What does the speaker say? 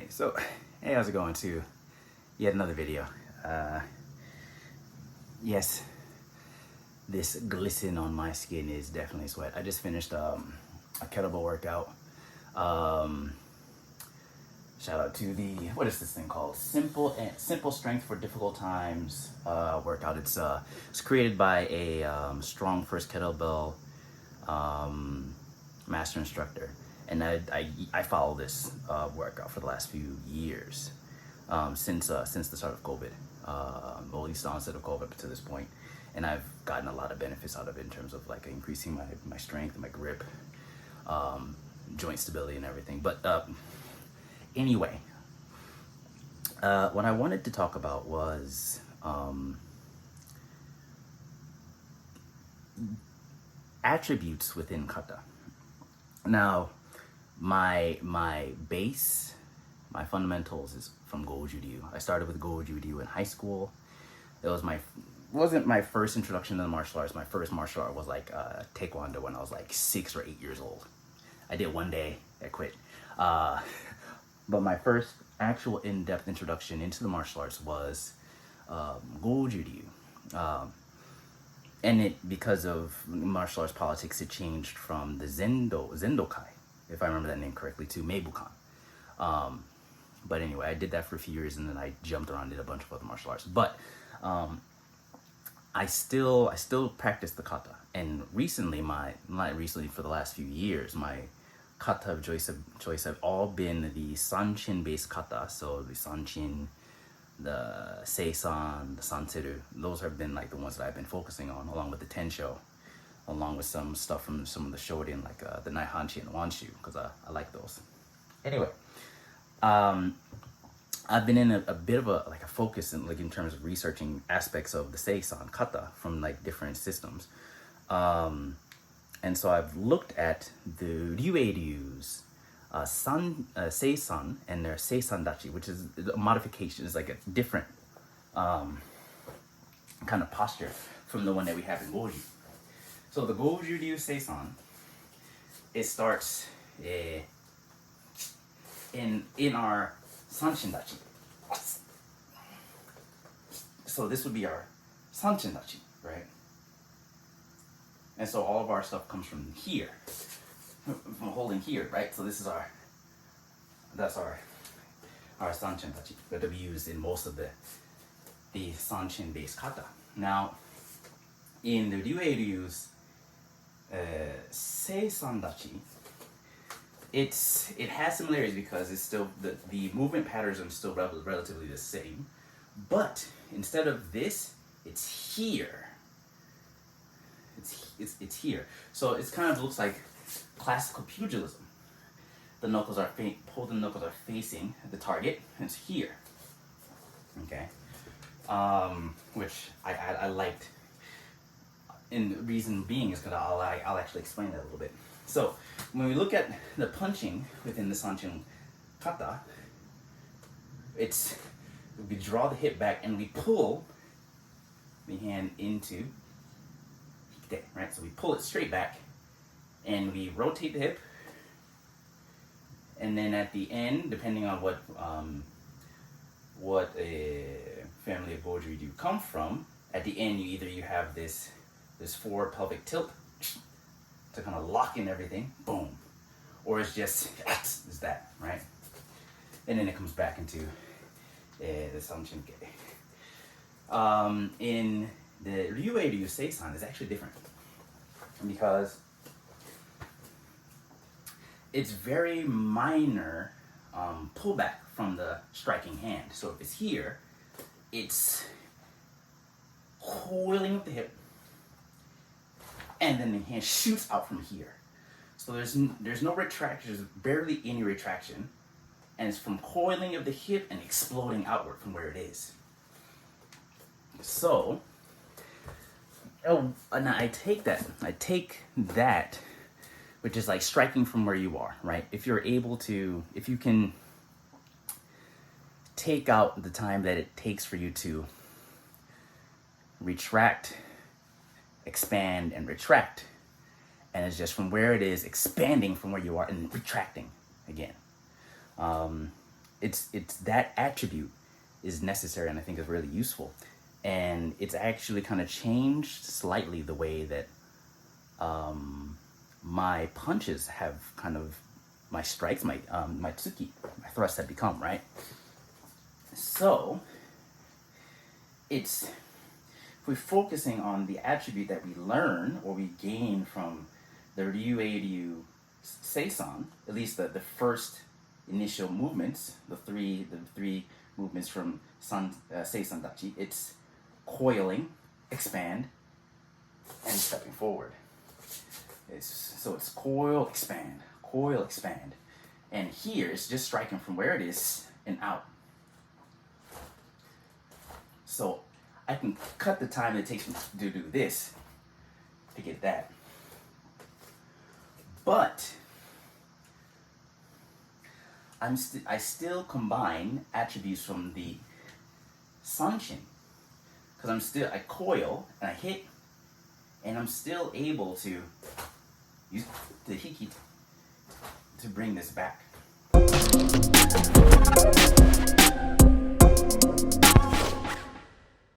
Alright, so hey, how's it going to yet another video. Yes, this glisten on my skin is definitely sweat. I just finished a kettlebell workout. Shout out to the, what is this thing called? Simple Strength for Difficult Times workout. It's created by a Strong First Kettlebell master instructor, and I follow this workout for the last few years, since the start of COVID, well, at least the onset of COVID up to this point, and I've gotten a lot of benefits out of it in terms of like increasing my strength and my grip, joint stability and everything. But anyway, what I wanted to talk about was attributes within kata. Now, my base, my fundamentals is from Goju-ryu. I started with Goju-ryu in high school. It was wasn't my first introduction to the martial arts. My first martial art was like Taekwondo when I was like 6 or 8 years old. I did one day, I quit. But my first actual in-depth introduction into the martial arts was Goju-ryu. And it, because of martial arts politics, it changed from the Zendokai, if I remember that name correctly, to Meibukan. But anyway, I did that for a few years, and then I jumped around and did a bunch of other martial arts. But I still practice the kata. And recently, not recently, for the last few years, my kata of choice have all been the Sanchin-based kata. So the Sanchin, the Seisan, the Sanseru, those have been like the ones that I've been focusing on, along with the Tensho, along with some stuff from some of the Shorin, like the Naihanchi and the Wanshu, because I like those. Anyway, I've been in a bit of a focus in terms of researching aspects of the Seisan kata from like different systems, and so I've looked at the Ryuei-ryus, Seisan, and their Seisan dachi, which is a modification. It's like a different kind of posture from the one that we have in Goju. So the Goju-ryu Seisan, it starts in our Sanchin dachi. So this would be our Sanchin dachi, right? And so all of our stuff comes from here, from holding here, right? So this is that's our Sanchin dachi that we use in most of the Sanchin based kata. Now, in the Ryuei-ryu's Seisan dachi, it has similarities because it's still the movement patterns are still relatively the same, but instead of this, it's here. It's here. So it kind of looks like classical pugilism. The knuckles are facing the target, and it's here. Okay, which I liked, and the reason being is because I'll actually explain that a little bit. So when we look at the punching within the Sanchin kata, we draw the hip back and we pull the hand into hikite, right? So we pull it straight back and we rotate the hip, and then at the end, depending on what a family of Goju you come from, at the end you have this forward pelvic tilt to kind of lock in everything, boom, or it's just is that, right? And then it comes back into the Sanchin Kei. In the Ryuei-ryu Seisan is actually different because it's very minor pullback from the striking hand. So if it's here, it's coiling up the hip, and then the hand shoots out from here. So there's no retraction, there's barely any retraction, and it's from coiling of the hip and exploding outward from where it is. So, now I take that, which is like striking from where you are, right? If you can take out the time that it takes for you to retract, expand, and retract, and it's just from where it is expanding from where you are and retracting again. it's that attribute is necessary, and I think is really useful. And it's actually kind of changed slightly the way that my punches have kind of, my strikes, my tsuki, my thrusts have become, right? So it's, if we're focusing on the attribute that we learn or we gain from the Ryu Seisan, at least the first initial movements, the three movements from Seisan Dachi, it's coiling, expand, and stepping forward. So it's coil, expand. And here it's just striking from where it is and out. So I can cut the time it takes me to do this to get that. But I still combine attributes from the Sanshin, because I coil and I hit, and I'm still able to use the hiki to bring this back.